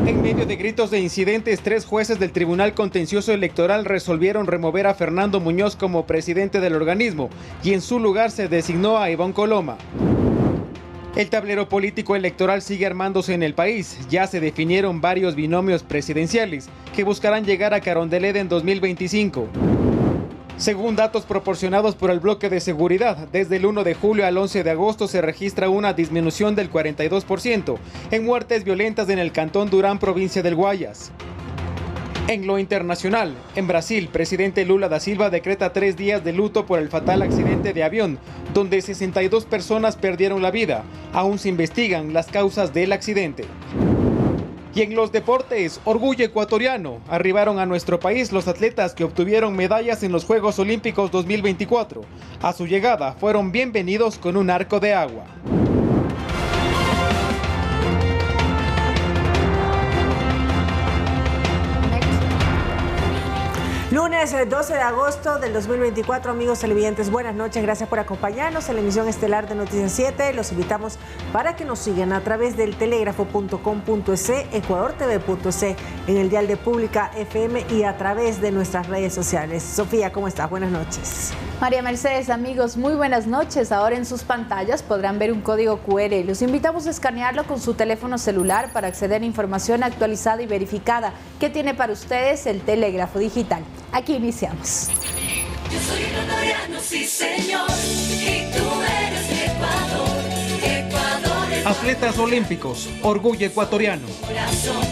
En medio de gritos de incidentes, 3 jueces del Tribunal Contencioso Electoral resolvieron remover a Fernando Muñoz como presidente del organismo y en su lugar se designó a Ivonne Coloma. El tablero político electoral sigue armándose en el país. Ya se definieron varios binomios presidenciales que buscarán llegar a Carondelet en 2025. Según datos proporcionados por el bloque de seguridad, desde el 1 de julio al 11 de agosto se registra una disminución del 42% en muertes violentas en el Cantón Durán, provincia del Guayas. En lo internacional, en Brasil, presidente Lula da Silva decreta 3 días de luto por el fatal accidente de avión, donde 62 personas perdieron la vida. Aún se investigan las causas del accidente. Y en los deportes, orgullo ecuatoriano. Arribaron a nuestro país los atletas que obtuvieron medallas en los Juegos Olímpicos 2024. A su llegada fueron bienvenidos con un arco de agua. Lunes 12 de agosto del 2024, amigos televidentes, buenas noches, gracias por acompañarnos en la emisión estelar de Noticias 7. Los invitamos para que nos sigan a través del telégrafo.com.es, ecuadortv.es, en el dial de Pública FM y a través de nuestras redes sociales. Sofía, ¿cómo estás? Buenas noches. María Mercedes, amigos, muy buenas noches. Ahora en sus pantallas podrán ver un código QR. Los invitamos a escanearlo con su teléfono celular para acceder a información actualizada y verificada que tiene para ustedes el Telégrafo Digital. Aquí iniciamos. Yo soy ecuatoriano, sí señor, y tú eres de Ecuador. Ecuador es Atletas olímpicos, orgullo ecuatoriano. corazón,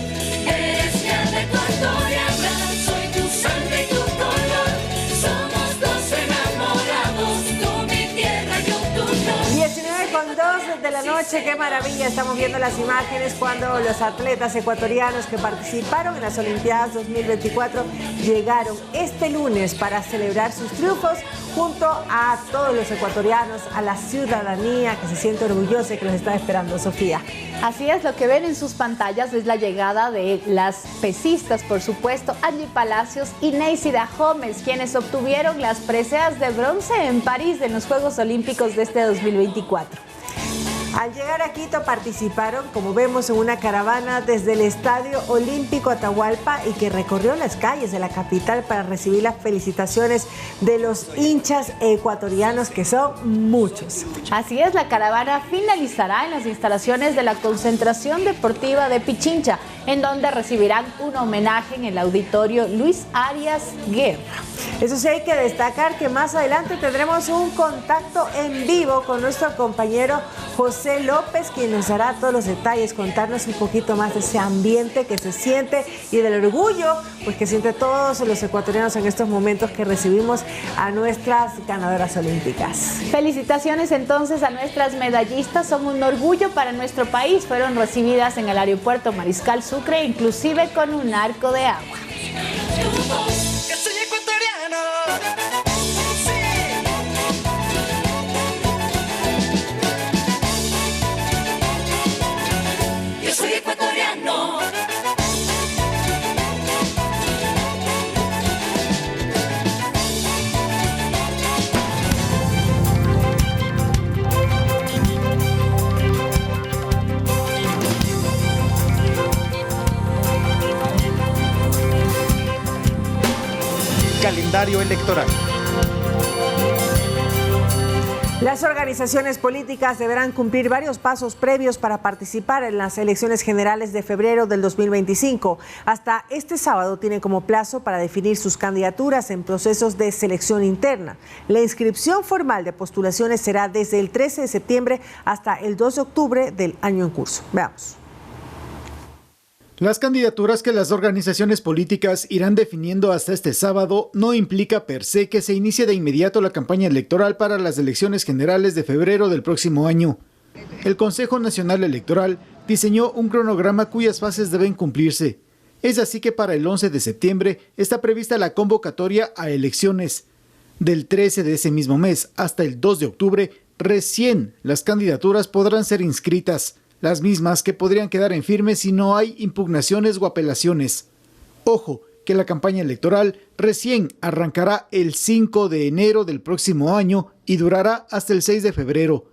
eres mi alma ecuatoriana, soy tu sangre y tu color. Somos dos enamorados, tú mi tierra, yo tu flor. 19:02 de la noche, qué maravilla, estamos viendo las imágenes cuando los atletas ecuatorianos que participaron en las Olimpiadas 2024 llegaron este lunes para celebrar sus triunfos junto a todos los ecuatorianos, a la ciudadanía que se siente orgullosa y que los está esperando, Sofía. Así es, lo que ven en sus pantallas es la llegada de las pesistas, por supuesto, Angie Palacios y Neisida Gómez, quienes obtuvieron las preseas de bronce en París en los Juegos Olímpicos de este 2024. Al llegar a Quito participaron, como vemos, en una caravana desde el Estadio Olímpico Atahualpa y que recorrió las calles de la capital para recibir las felicitaciones de los hinchas ecuatorianos, que son muchos. Así es, la caravana finalizará en las instalaciones de la Concentración Deportiva de Pichincha, en donde recibirán un homenaje en el auditorio Luis Arias Guerra. Eso sí, hay que destacar que más adelante tendremos un contacto en vivo con nuestro compañero José López, quien nos dará todos los detalles, contarnos un poquito más de ese ambiente que se siente y del orgullo pues que siente todos los ecuatorianos en estos momentos que recibimos a nuestras ganadoras olímpicas. Felicitaciones entonces a nuestras medallistas, son un orgullo para nuestro país. Fueron recibidas en el aeropuerto Mariscal Sucre, inclusive con un arco de agua. Yo soy ecuatoriano. Sí. Yo soy ecuatoriano. Calendario electoral. Las organizaciones políticas deberán cumplir varios pasos previos para participar en las elecciones generales de febrero del 2025. Hasta este sábado tienen como plazo para definir sus candidaturas en procesos de selección interna. La inscripción formal de postulaciones será desde el 13 de septiembre hasta el 2 de octubre del año en curso. Veamos. Las candidaturas que las organizaciones políticas irán definiendo hasta este sábado no implica per se que se inicie de inmediato la campaña electoral para las elecciones generales de febrero del próximo año. El Consejo Nacional Electoral diseñó un cronograma cuyas fases deben cumplirse. Es así que para el 11 de septiembre está prevista la convocatoria a elecciones. Del 13 de ese mismo mes hasta el 2 de octubre, recién las candidaturas podrán ser inscritas. Las mismas que podrían quedar en firme si no hay impugnaciones o apelaciones. Ojo, que la campaña electoral recién arrancará el 5 de enero del próximo año y durará hasta el 6 de febrero.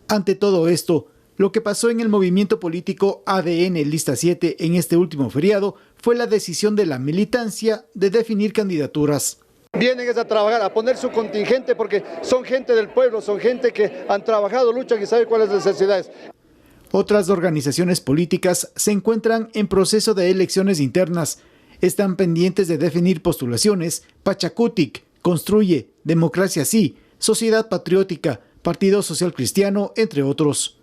Ante todo esto, Lo que pasó en el movimiento político ADN Lista 7 en este último feriado fue la decisión de la militancia de definir candidaturas. Vienen a trabajar, a poner su contingente porque son gente del pueblo, son gente que han trabajado, luchan y saben cuáles son las necesidades. Otras organizaciones políticas se encuentran en proceso de elecciones internas. Están pendientes de definir postulaciones Pachacutic, Construye, Democracia Sí, Sociedad Patriótica, Partido Social Cristiano, entre otros.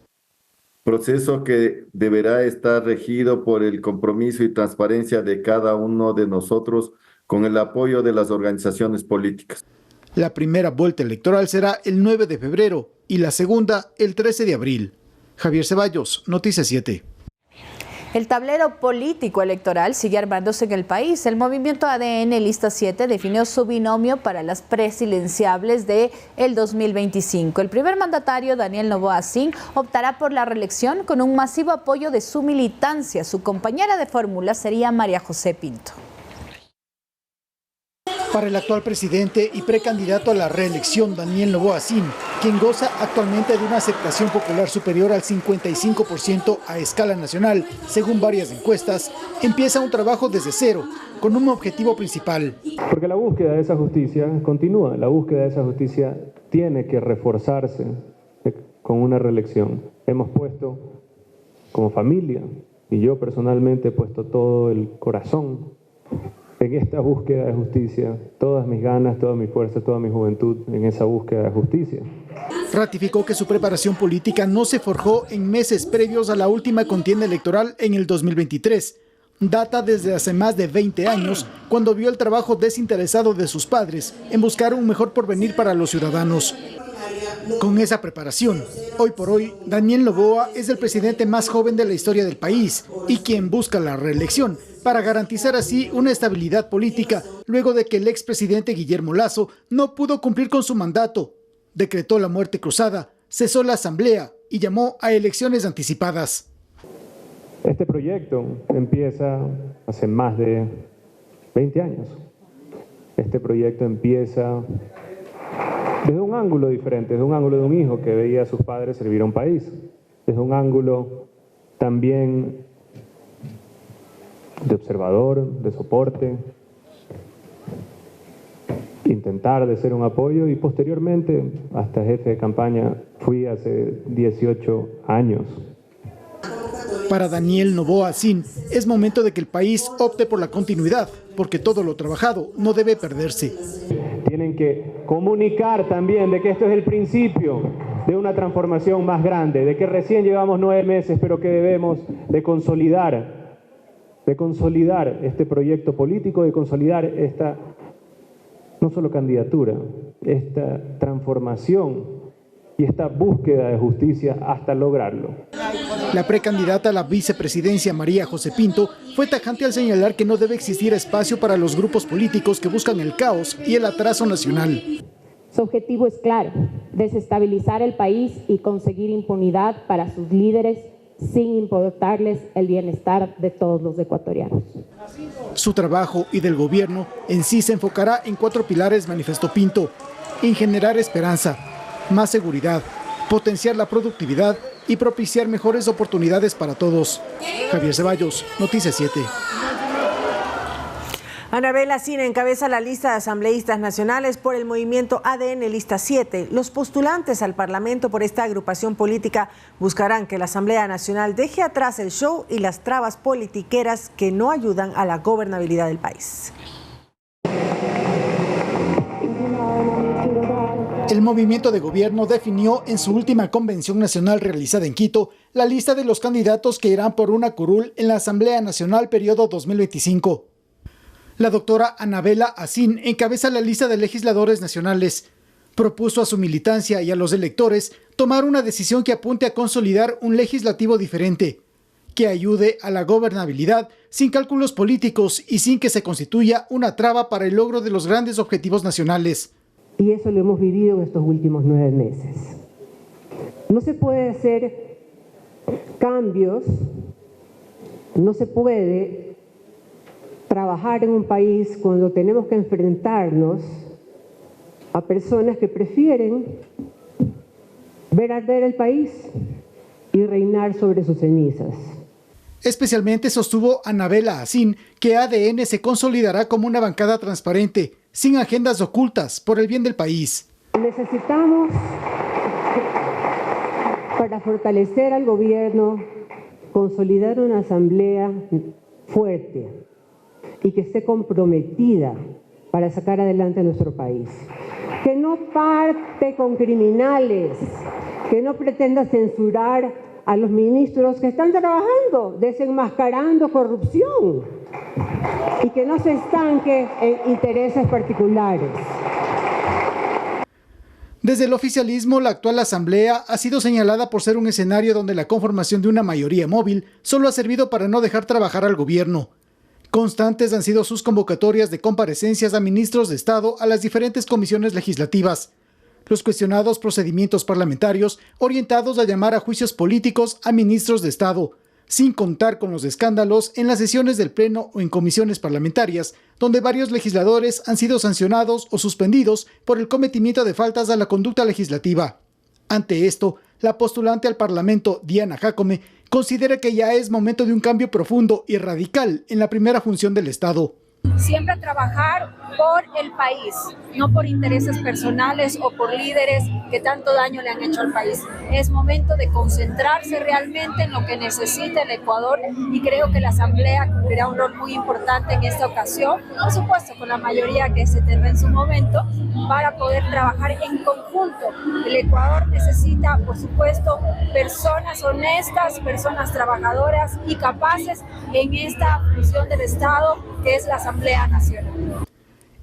Proceso que deberá estar regido por el compromiso y transparencia de cada uno de nosotros con el apoyo de las organizaciones políticas. La primera vuelta electoral será el 9 de febrero y la segunda el 13 de abril. Javier Ceballos, Noticias 7. El tablero político electoral sigue armándose en el país. El movimiento ADN Lista 7 definió su binomio para las presidenciables de el 2025. El primer mandatario, Daniel Noboa Sin, optará por la reelección con un masivo apoyo de su militancia. Su compañera de fórmula sería María José Pinto. Para el actual presidente y precandidato a la reelección, Daniel Noboa Sin, quien goza actualmente de una aceptación popular superior al 55% a escala nacional, según varias encuestas, empieza un trabajo desde cero, con un objetivo principal. Porque la búsqueda de esa justicia continúa, la búsqueda de esa justicia tiene que reforzarse con una reelección. Hemos puesto como familia, y yo personalmente he puesto todo el corazón en esta búsqueda de justicia, todas mis ganas, toda mi fuerza, toda mi juventud en esa búsqueda de justicia. Ratificó que su preparación política no se forjó en meses previos a la última contienda electoral en el 2023. Data desde hace más de 20 años, cuando vio el trabajo desinteresado de sus padres en buscar un mejor porvenir para los ciudadanos. Con esa preparación, hoy por hoy, Daniel Noboa es el presidente más joven de la historia del país y quien busca la reelección para garantizar así una estabilidad política luego de que el expresidente Guillermo Lasso no pudo cumplir con su mandato, decretó la muerte cruzada, cesó la asamblea y llamó a elecciones anticipadas. Este proyecto empieza hace más de 20 años. Este proyecto empieza desde un ángulo diferente, desde un ángulo de un hijo que veía a sus padres servir a un país, desde un ángulo también de observador, de soporte, intentar de ser un apoyo y posteriormente hasta jefe de campaña fui hace 18 años. Para Daniel Noboa Sin, es momento de que el país opte por la continuidad, porque todo lo trabajado no debe perderse. Tienen que comunicar también de que esto es el principio de una transformación más grande, de que recién llevamos 9 meses, pero que debemos de consolidar este proyecto político, de consolidar esta, no solo candidatura, esta transformación y esta búsqueda de justicia hasta lograrlo. La precandidata a la vicepresidencia, María José Pinto, fue tajante al señalar que no debe existir espacio para los grupos políticos que buscan el caos y el atraso nacional. Su objetivo es claro, desestabilizar el país y conseguir impunidad para sus líderes sin importarles el bienestar de todos los ecuatorianos. Su trabajo y del gobierno en sí se enfocará en 4 pilares, manifestó Pinto: en generar esperanza, más seguridad, potenciar la productividad y propiciar mejores oportunidades para todos. Javier Ceballos, Noticias 7. Anabela Sin encabeza la lista de asambleístas nacionales por el movimiento ADN Lista 7. Los postulantes al Parlamento por esta agrupación política buscarán que la Asamblea Nacional deje atrás el show y las trabas politiqueras que no ayudan a la gobernabilidad del país. El movimiento de gobierno definió en su última convención nacional realizada en Quito la lista de los candidatos que irán por una curul en la Asamblea Nacional periodo 2025. La doctora Anabela Sin encabeza la lista de legisladores nacionales. Propuso a su militancia y a los electores tomar una decisión que apunte a consolidar un legislativo diferente, que ayude a la gobernabilidad sin cálculos políticos y sin que se constituya una traba para el logro de los grandes objetivos nacionales. Y eso lo hemos vivido en estos últimos 9 meses. No se puede hacer cambios, no se puede trabajar en un país cuando tenemos que enfrentarnos a personas que prefieren ver arder el país y reinar sobre sus cenizas. Especialmente sostuvo Anabela Asín que ADN se consolidará como una bancada transparente, sin agendas ocultas, por el bien del país. Necesitamos, para fortalecer al gobierno, consolidar una asamblea fuerte y que esté comprometida para sacar adelante a nuestro país. Que no parte con criminales, que no pretenda censurar a los ministros que están trabajando, desenmascarando corrupción, y que no se estanque en intereses particulares. Desde el oficialismo, la actual asamblea ha sido señalada por ser un escenario donde la conformación de una mayoría móvil solo ha servido para no dejar trabajar al gobierno. Constantes han sido sus convocatorias de comparecencias a ministros de Estado a las diferentes comisiones legislativas. Los cuestionados procedimientos parlamentarios orientados a llamar a juicios políticos a ministros de Estado, sin contar con los escándalos en las sesiones del Pleno o en comisiones parlamentarias, donde varios legisladores han sido sancionados o suspendidos por el cometimiento de faltas a la conducta legislativa. Ante esto, la postulante al Parlamento, Diana Jácome, considera que ya es momento de un cambio profundo y radical en la primera función del Estado. Siempre trabajar por el país, no por intereses personales o por líderes que tanto daño le han hecho al país. Es momento de concentrarse realmente en lo que necesita el Ecuador y creo que la Asamblea cumplirá un rol muy importante en esta ocasión, por supuesto con la mayoría que se tendrá en su momento, para poder trabajar en conjunto. El Ecuador necesita, por supuesto, personas honestas, personas trabajadoras y capaces en esta función del Estado que es la Asamblea Nacional.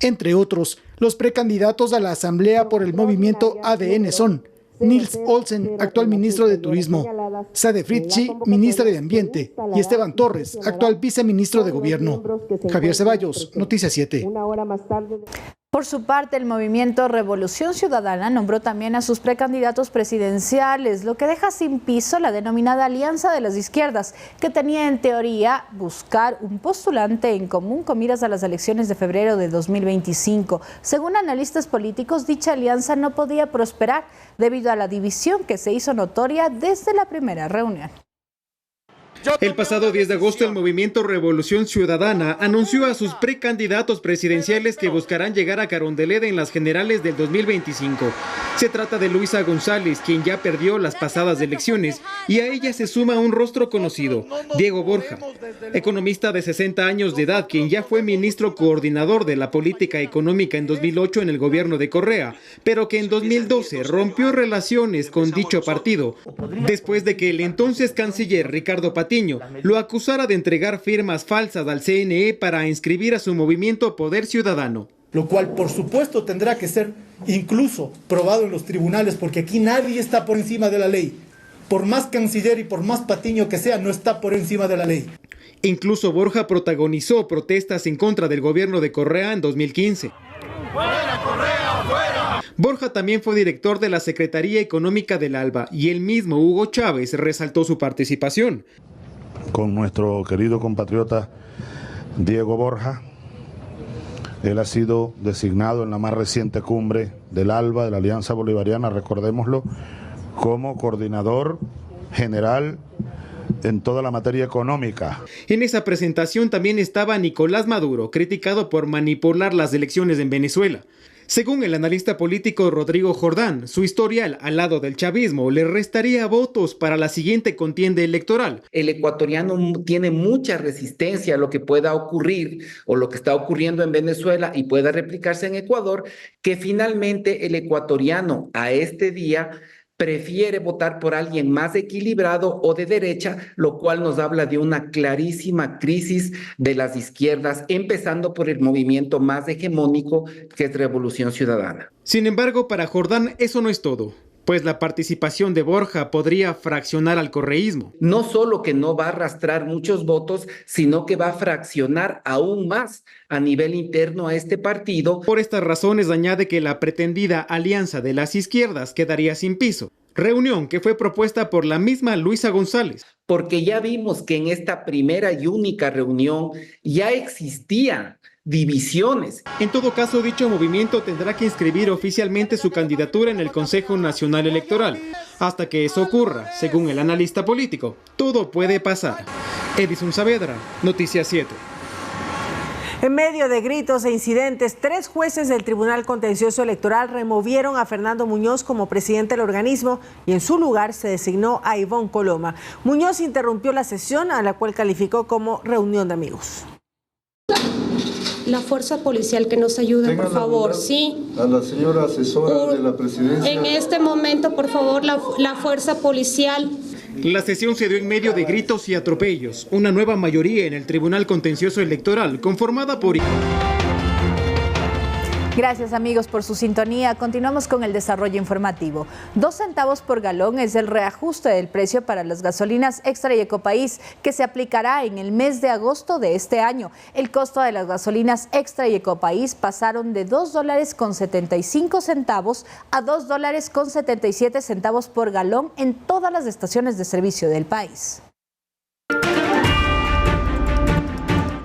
Entre otros, los precandidatos a la Asamblea por el movimiento ADN son Nils Olsen, actual ministro de Turismo, Sade Fritchi, ministra de Ambiente, y Esteban Torres, actual viceministro de Gobierno. Javier Ceballos, Noticias 7. Por su parte, el movimiento Revolución Ciudadana nombró también a sus precandidatos presidenciales, lo que deja sin piso la denominada Alianza de las Izquierdas, que tenía en teoría buscar un postulante en común con miras a las elecciones de febrero de 2025. Según analistas políticos, dicha alianza no podía prosperar debido a la división que se hizo notoria desde la primera reunión. El pasado 10 de agosto, el movimiento Revolución Ciudadana anunció a sus precandidatos presidenciales que buscarán llegar a Carondelet en las generales del 2025. Se trata de Luisa González, quien ya perdió las pasadas elecciones, y a ella se suma un rostro conocido, Diego Borja, economista de 60 años de edad, quien ya fue ministro coordinador de la política económica en 2008 en el gobierno de Correa, pero que en 2012 rompió relaciones con dicho partido, después de que el entonces canciller Ricardo Patiño lo acusara de entregar firmas falsas al CNE para inscribir a su movimiento Poder Ciudadano. Lo cual, por supuesto, tendrá que ser incluso probado en los tribunales, porque aquí nadie está por encima de la ley. Por más canciller y por más Patiño que sea, no está por encima de la ley. Incluso Borja protagonizó protestas en contra del gobierno de Correa en 2015. ¡Fuera, Correa, fuera! Borja también fue director de la Secretaría Económica del ALBA y el mismo Hugo Chávez resaltó su participación. Con nuestro querido compatriota Diego Borja, él ha sido designado en la más reciente cumbre del ALBA, de la Alianza Bolivariana, recordémoslo, como coordinador general en toda la materia económica. En esa presentación también estaba Nicolás Maduro, criticado por manipular las elecciones en Venezuela. Según el analista político Rodrigo Jordán, su historial al lado del chavismo le restaría votos para la siguiente contienda electoral. El ecuatoriano tiene mucha resistencia a lo que pueda ocurrir o lo que está ocurriendo en Venezuela y pueda replicarse en Ecuador, que finalmente el ecuatoriano a este día prefiere votar por alguien más equilibrado o de derecha, lo cual nos habla de una clarísima crisis de las izquierdas, empezando por el movimiento más hegemónico que es Revolución Ciudadana. Sin embargo, para Jordán eso no es todo, pues la participación de Borja podría fraccionar al correísmo. No solo que no va a arrastrar muchos votos, sino que va a fraccionar aún más a nivel interno a este partido. Por estas razones añade que la pretendida alianza de las izquierdas quedaría sin piso. Reunión que fue propuesta por la misma Luisa González. Porque ya vimos que en esta primera y única reunión ya existía divisiones. En todo caso, dicho movimiento tendrá que inscribir oficialmente su candidatura en el Consejo Nacional Electoral. Hasta que eso ocurra, según el analista político, todo puede pasar. Edison Saavedra, Noticias 7. En medio de gritos e incidentes, 3 jueces del Tribunal Contencioso Electoral removieron a Fernando Muñoz como presidente del organismo y en su lugar se designó a Ivonne Coloma. Muñoz interrumpió la sesión, a la cual calificó como reunión de amigos. La fuerza policial que nos ayude, por favor, sí. A la señora asesora de la presidencia. En este momento, por favor, la fuerza policial. La sesión se dio en medio de gritos y atropellos. Una nueva mayoría en el Tribunal Contencioso Electoral, conformada por... Gracias amigos por su sintonía. Continuamos con el desarrollo informativo. 2 centavos por galón es el reajuste del precio para las gasolinas Extra y Ecopaís que se aplicará en el mes de agosto de este año. El costo de las gasolinas Extra y Ecopaís pasaron de $2.75 a $2.77 por galón en todas las estaciones de servicio del país.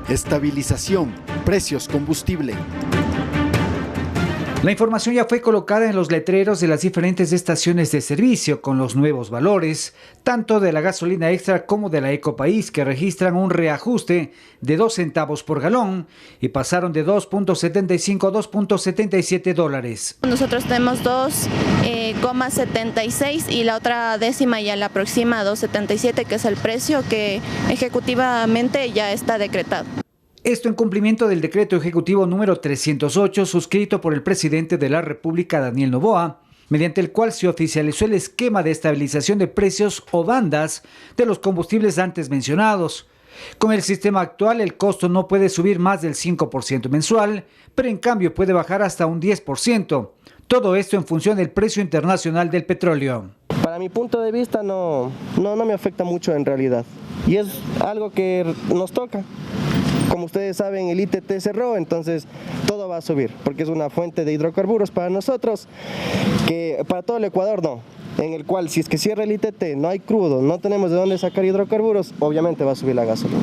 Estabilización, precios combustible. La información ya fue colocada en los letreros de las diferentes estaciones de servicio con los nuevos valores, tanto de la gasolina extra como de la Ecopaís, que registran un reajuste de 2 centavos por galón y pasaron de $2.75 a $2.77. Nosotros tenemos 2,76 y la otra décima ya la aproxima a 2,77, que es el precio que ejecutivamente ya está decretado. Esto en cumplimiento del decreto ejecutivo número 308 suscrito por el presidente de la República, Daniel Noboa, mediante el cual se oficializó el esquema de estabilización de precios o bandas de los combustibles antes mencionados. Con el sistema actual, el costo no puede subir más del 5% mensual, pero en cambio puede bajar hasta un 10%. Todo esto en función del precio internacional del petróleo. Para mi punto de vista no me afecta mucho en realidad. Y es algo que nos toca. Como ustedes saben, el ITT cerró, entonces todo va a subir, porque es una fuente de hidrocarburos para nosotros, que para todo el Ecuador no, en el cual si es que cierra el ITT, no hay crudo, no tenemos de dónde sacar hidrocarburos, obviamente va a subir la gasolina.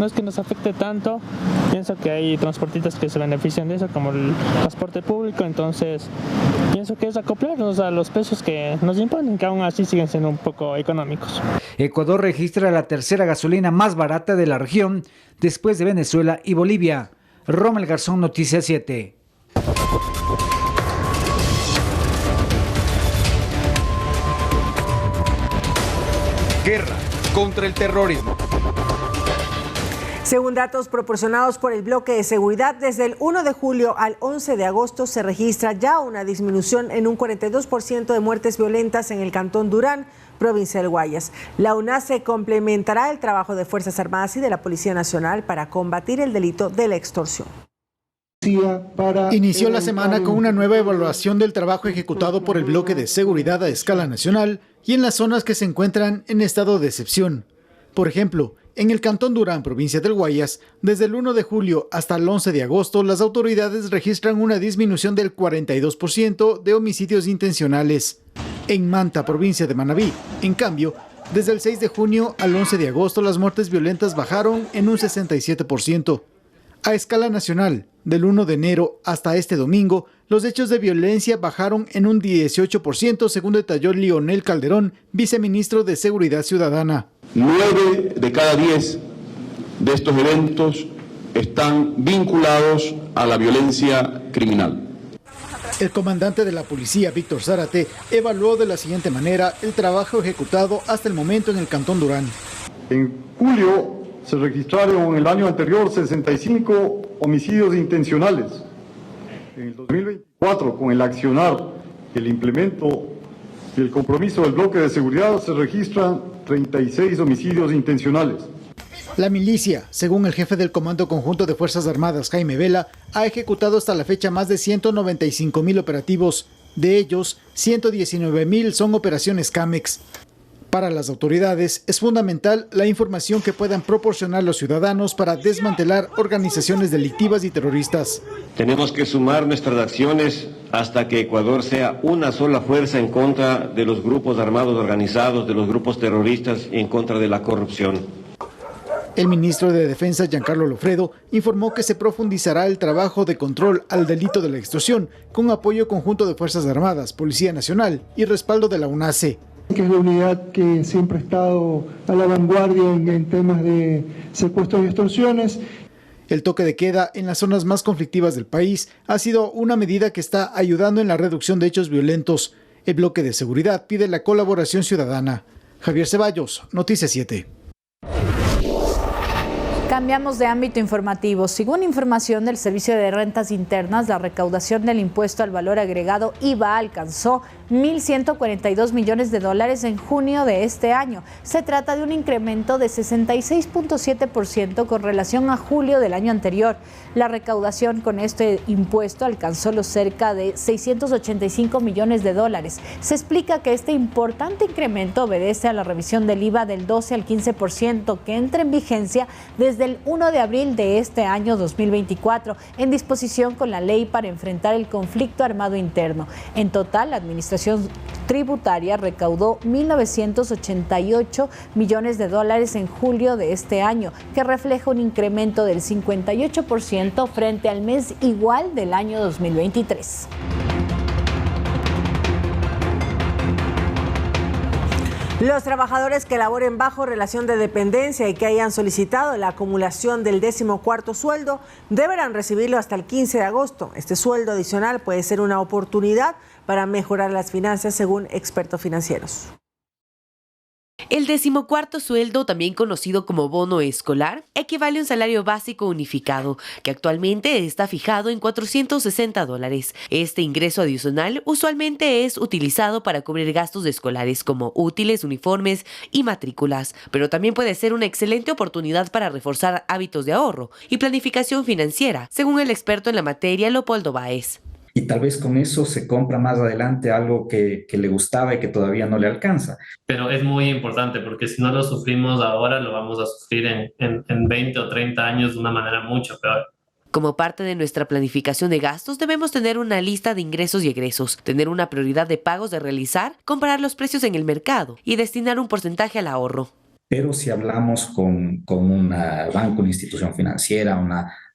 No es que nos afecte tanto, pienso que hay transportistas que se benefician de eso, como el transporte público, entonces pienso que es acoplarnos a los precios que nos imponen, que aún así siguen siendo un poco económicos. Ecuador registra la tercera gasolina más barata de la región, después de Venezuela y Bolivia. Rommel Garzón, Noticias 7. Guerra contra el terrorismo. Según datos proporcionados por el bloque de seguridad, desde el 1 de julio al 11 de agosto se registra ya una disminución en un 42% de muertes violentas en el cantón Durán, provincia del Guayas. La UNACE complementará el trabajo de Fuerzas Armadas y de la Policía Nacional para combatir el delito de la extorsión. Inició la semana con una nueva evaluación del trabajo ejecutado por el bloque de seguridad a escala nacional y en las zonas que se encuentran en estado de excepción. Por ejemplo, en el cantón Durán, provincia del Guayas, desde el 1 de julio hasta el 11 de agosto, las autoridades registran una disminución del 42% de homicidios intencionales. En Manta, provincia de Manabí, en cambio, desde el 6 de junio al 11 de agosto, las muertes violentas bajaron en un 67%. A escala nacional, del 1 de enero hasta este domingo, los hechos de violencia bajaron en un 18%, según detalló Lionel Calderón, viceministro de Seguridad Ciudadana. 9 de cada 10 de estos eventos están vinculados a la violencia criminal. El comandante de la policía, Víctor Zárate, evaluó de la siguiente manera el trabajo ejecutado hasta el momento en el cantón Durán. En julio se registraron en el año anterior 65 homicidios intencionales. En el 2024, con el accionar, el implemento y el compromiso del bloque de seguridad, se registran 36 homicidios intencionales. La milicia, según el jefe del Comando Conjunto de Fuerzas Armadas, Jaime Vela, ha ejecutado hasta la fecha más de 195,000 operativos. De ellos, 119,000 son operaciones CAMEX. Para las autoridades, es fundamental la información que puedan proporcionar los ciudadanos para desmantelar organizaciones delictivas y terroristas. Tenemos que sumar nuestras acciones hasta que Ecuador sea una sola fuerza en contra de los grupos armados organizados, de los grupos terroristas y en contra de la corrupción. El ministro de Defensa, Giancarlo Lofredo, informó que se profundizará el trabajo de control al delito de la extorsión, con apoyo conjunto de Fuerzas Armadas, Policía Nacional y respaldo de la UNACE. Que es la unidad que siempre ha estado a la vanguardia en temas de secuestros y extorsiones. El toque de queda en las zonas más conflictivas del país ha sido una medida que está ayudando en la reducción de hechos violentos. El bloque de seguridad pide la colaboración ciudadana. Javier Ceballos, Noticias 7. Cambiamos de ámbito informativo. Según información del Servicio de Rentas Internas, la recaudación del impuesto al valor agregado IVA alcanzó $1.142 millones en junio de este año. Se trata de un incremento de 66.7% con relación a julio del año anterior. La recaudación con este impuesto alcanzó los cerca de $685 millones. Se explica que este importante incremento obedece a la revisión del IVA del 12 al 15% que entra en vigencia desde el 1 de abril de este año 2024, en disposición con la ley para enfrentar el conflicto armado interno. En total, la Administración Tributaria recaudó $1.988 millones en julio de este año, que refleja un incremento del 58% frente al mes igual del año 2023. Los trabajadores que laboren bajo relación de dependencia y que hayan solicitado la acumulación del 14º sueldo deberán recibirlo hasta el 15 de agosto. Este sueldo adicional puede ser una oportunidad para mejorar las finanzas, según expertos financieros. El 14º sueldo, también conocido como bono escolar, equivale a un salario básico unificado, que actualmente está fijado en $460. Este ingreso adicional usualmente es utilizado para cubrir gastos escolares como útiles, uniformes y matrículas, pero también puede ser una excelente oportunidad para reforzar hábitos de ahorro y planificación financiera, según el experto en la materia, Leopoldo Báez. Y tal vez con eso se compra más adelante algo que le gustaba y que todavía no le alcanza. Pero es muy importante porque si no lo sufrimos ahora, lo vamos a sufrir en 20 o 30 años de una manera mucho peor. Como parte de nuestra planificación de gastos, debemos tener una lista de ingresos y egresos, tener una prioridad de pagos de realizar, comparar los precios en el mercado y destinar un porcentaje al ahorro. Pero si hablamos con un banco, una institución financiera,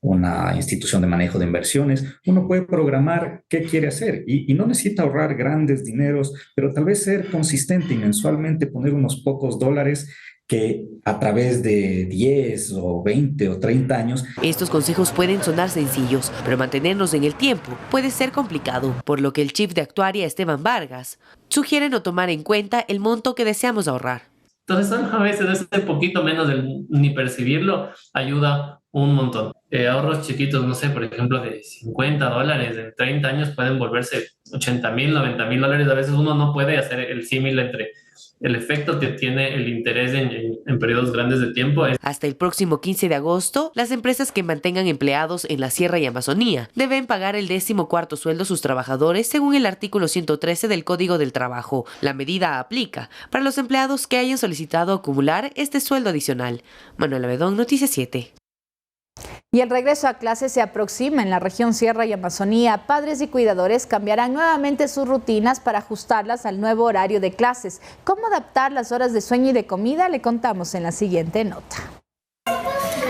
una institución de manejo de inversiones, uno puede programar qué quiere hacer y no necesita ahorrar grandes dineros, pero tal vez ser consistente y mensualmente poner unos pocos dólares que a través de 10 o 20 o 30 años. Estos consejos pueden sonar sencillos, pero mantenernos en el tiempo puede ser complicado, por lo que el chief de actuaria Esteban Vargas sugiere no tomar en cuenta el monto que deseamos ahorrar. Entonces, a veces ese poquito menos de ni percibirlo ayuda un montón. Ahorros chiquitos, no sé, por ejemplo, de $50 en 30 años pueden volverse $80,000, $90,000. A veces uno no puede hacer el símil entre el efecto que tiene el interés en periodos grandes de tiempo. Hasta el próximo 15 de agosto, las empresas que mantengan empleados en la Sierra y Amazonía deben pagar el 14º sueldo a sus trabajadores según el artículo 113 del Código del Trabajo. La medida aplica para los empleados que hayan solicitado acumular este sueldo adicional. Manuela Bedón, Noticias 7. Y el regreso a clases se aproxima en la región Sierra y Amazonía. Padres y cuidadores cambiarán nuevamente sus rutinas para ajustarlas al nuevo horario de clases. ¿Cómo adaptar las horas de sueño y de comida? Le contamos en la siguiente nota.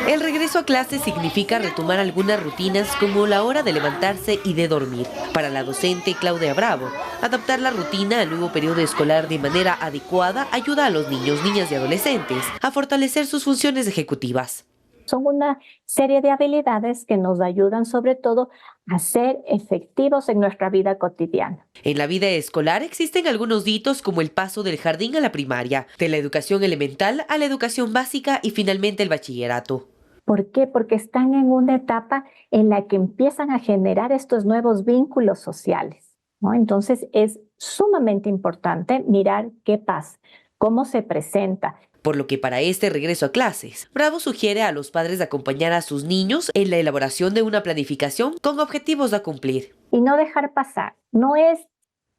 El regreso a clases significa retomar algunas rutinas como la hora de levantarse y de dormir. Para la docente Claudia Bravo, adaptar la rutina al nuevo periodo escolar de manera adecuada ayuda a los niños, niñas y adolescentes a fortalecer sus funciones ejecutivas. Son una serie de habilidades que nos ayudan sobre todo a ser efectivos en nuestra vida cotidiana. En la vida escolar existen algunos hitos como el paso del jardín a la primaria, de la educación elemental a la educación básica y finalmente el bachillerato. ¿Por qué? Porque están en una etapa en la que empiezan a generar estos nuevos vínculos sociales, ¿no? Entonces es sumamente importante mirar qué pasa, cómo se presenta. Por lo que para este regreso a clases, Bravo sugiere a los padres de acompañar a sus niños en la elaboración de una planificación con objetivos a cumplir. Y no dejar pasar, no es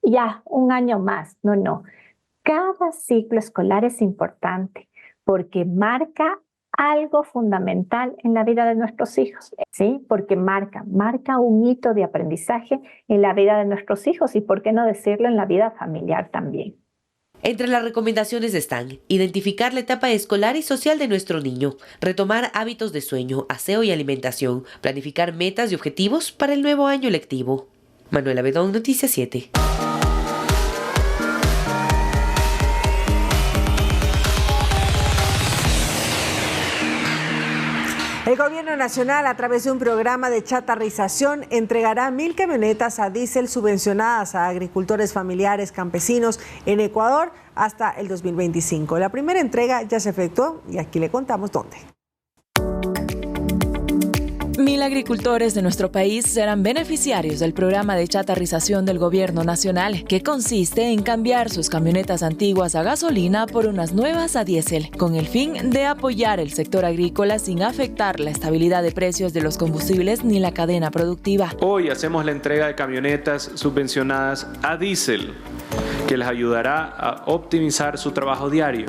ya un año más, no. Cada ciclo escolar es importante porque marca algo fundamental en la vida de nuestros hijos, ¿sí? Porque marca un hito de aprendizaje en la vida de nuestros hijos y, ¿por qué no decirlo, en la vida familiar también? Entre las recomendaciones están identificar la etapa escolar y social de nuestro niño, retomar hábitos de sueño, aseo y alimentación, planificar metas y objetivos para el nuevo año lectivo. Manuela Bedón, Noticias 7. El gobierno nacional, a través de un programa de chatarrización, entregará 1,000 camionetas a diésel subvencionadas a agricultores familiares campesinos en Ecuador hasta el 2025. La primera entrega ya se efectuó y aquí le contamos dónde. 1,000 agricultores de nuestro país serán beneficiarios del programa de chatarrización del gobierno nacional, que consiste en cambiar sus camionetas antiguas a gasolina por unas nuevas a diésel, con el fin de apoyar el sector agrícola sin afectar la estabilidad de precios de los combustibles ni la cadena productiva. Hoy hacemos la entrega de camionetas subvencionadas a diésel, que les ayudará a optimizar su trabajo diario,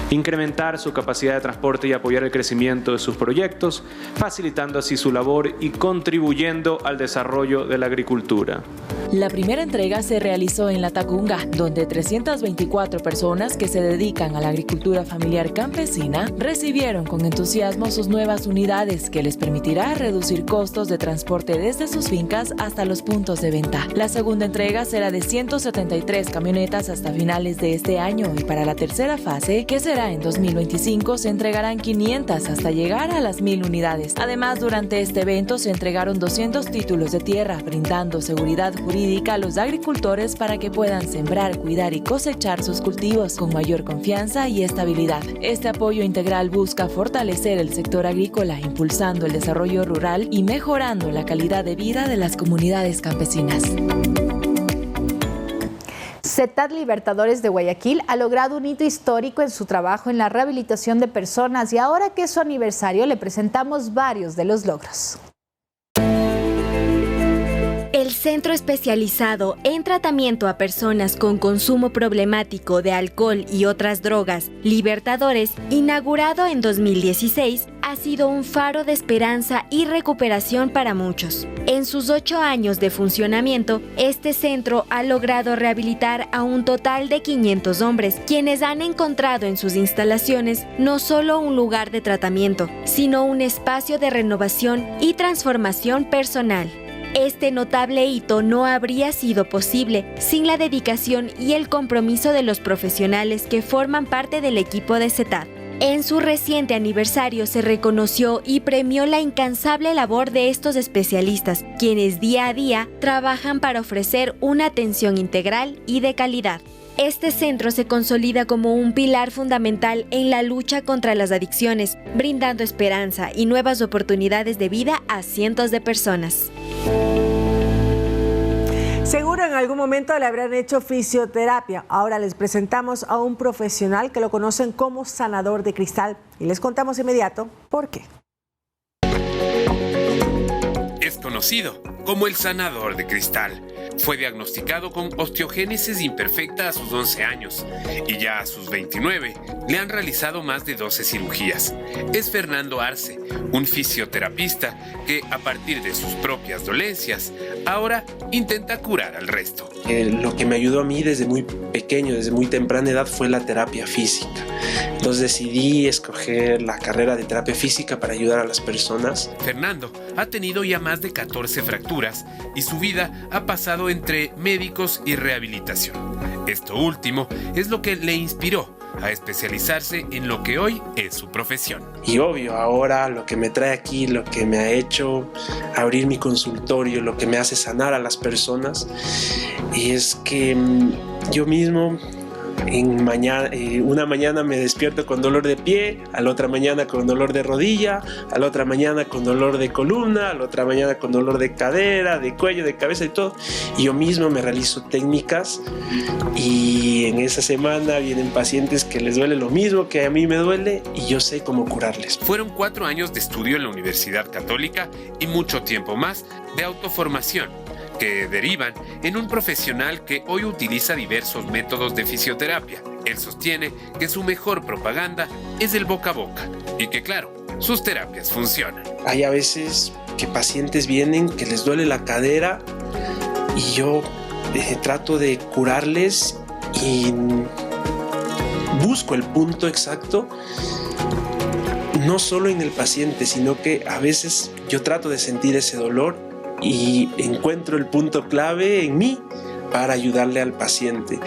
incrementar su capacidad de transporte y apoyar el crecimiento de sus proyectos, facilitando así su labor y contribuyendo al desarrollo de la agricultura. La primera entrega se realizó en La Tacunga, donde 324 personas que se dedican a la agricultura familiar campesina recibieron con entusiasmo sus nuevas unidades, que les permitirá reducir costos de transporte desde sus fincas hasta los puntos de venta. La segunda entrega será de 173 camionetas hasta finales de este año, y para la tercera fase, que será en 2025, se entregarán 500 hasta llegar a las 1,000 unidades. Además, durante este evento se entregaron 200 títulos de tierra, brindando seguridad jurídica a los agricultores para que puedan sembrar, cuidar y cosechar sus cultivos con mayor confianza y estabilidad. Este apoyo integral busca fortalecer el sector agrícola, impulsando el desarrollo rural y mejorando la calidad de vida de las comunidades campesinas. CETAD Libertadores de Guayaquil ha logrado un hito histórico en su trabajo en la rehabilitación de personas, y ahora que es su aniversario le presentamos varios de los logros. El Centro Especializado en Tratamiento a Personas con Consumo Problemático de Alcohol y otras drogas, Libertadores, inaugurado en 2016, ha sido un faro de esperanza y recuperación para muchos. En sus 8 años de funcionamiento, este centro ha logrado rehabilitar a un total de 500 hombres, quienes han encontrado en sus instalaciones no solo un lugar de tratamiento, sino un espacio de renovación y transformación personal. Este notable hito no habría sido posible sin la dedicación y el compromiso de los profesionales que forman parte del equipo de CETAD. En su reciente aniversario se reconoció y premió la incansable labor de estos especialistas, quienes día a día trabajan para ofrecer una atención integral y de calidad. Este centro se consolida como un pilar fundamental en la lucha contra las adicciones, brindando esperanza y nuevas oportunidades de vida a cientos de personas. Seguro en algún momento le habrán hecho fisioterapia. Ahora les presentamos a un profesional que lo conocen como sanador de cristal y les contamos inmediato por qué. Es conocido como el sanador de cristal. Fue diagnosticado con osteogénesis imperfecta a sus 11 años y ya a sus 29 le han realizado más de 12 cirugías. Es Fernando Arce, un fisioterapista que a partir de sus propias dolencias ahora intenta curar al resto. Lo que me ayudó a mí desde muy pequeño, desde muy temprana edad, fue la terapia física. Entonces decidí escoger la carrera de terapia física para ayudar a las personas. Fernando ha tenido ya más de 14 fracturas y su vida ha pasado entre médicos y rehabilitación. Esto último es lo que le inspiró a especializarse en lo que hoy es su profesión. Y obvio, ahora lo que me trae aquí, lo que me ha hecho abrir mi consultorio, lo que me hace sanar a las personas, y es que yo mismo una mañana me despierto con dolor de pie, a la otra mañana con dolor de rodilla, a la otra mañana con dolor de columna, a la otra mañana con dolor de cadera, de cuello, de cabeza y todo. Y yo mismo me realizo técnicas y en esa semana vienen pacientes que les duele lo mismo que a mí me duele y yo sé cómo curarles. Fueron 4 años de estudio en la Universidad Católica y mucho tiempo más de autoformación, que derivan en un profesional que hoy utiliza diversos métodos de fisioterapia. Él sostiene que su mejor propaganda es el boca a boca y que, claro, sus terapias funcionan. Hay a veces que pacientes vienen que les duele la cadera y yo trato de curarles y busco el punto exacto, no solo en el paciente, sino que a veces yo trato de sentir ese dolor y encuentro el punto clave en mí para ayudarle al paciente.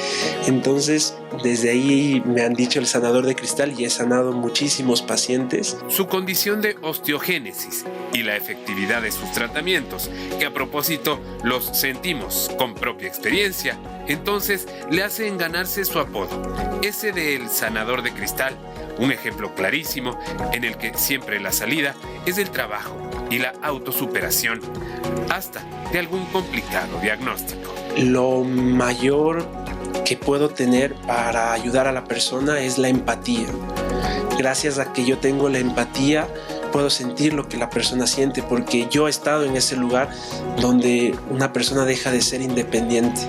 Entonces, desde ahí me han dicho el sanador de cristal y he sanado muchísimos pacientes. Su condición de osteogénesis y la efectividad de sus tratamientos, que a propósito los sentimos con propia experiencia, entonces le hacen ganarse su apodo, ese del sanador de cristal, un ejemplo clarísimo en el que siempre la salida es el trabajo y la autosuperación, hasta de algún complicado diagnóstico. Lo mayor que puedo tener para ayudar a la persona es la empatía. Gracias a que yo tengo la empatía, puedo sentir lo que la persona siente, porque yo he estado en ese lugar donde una persona deja de ser independiente.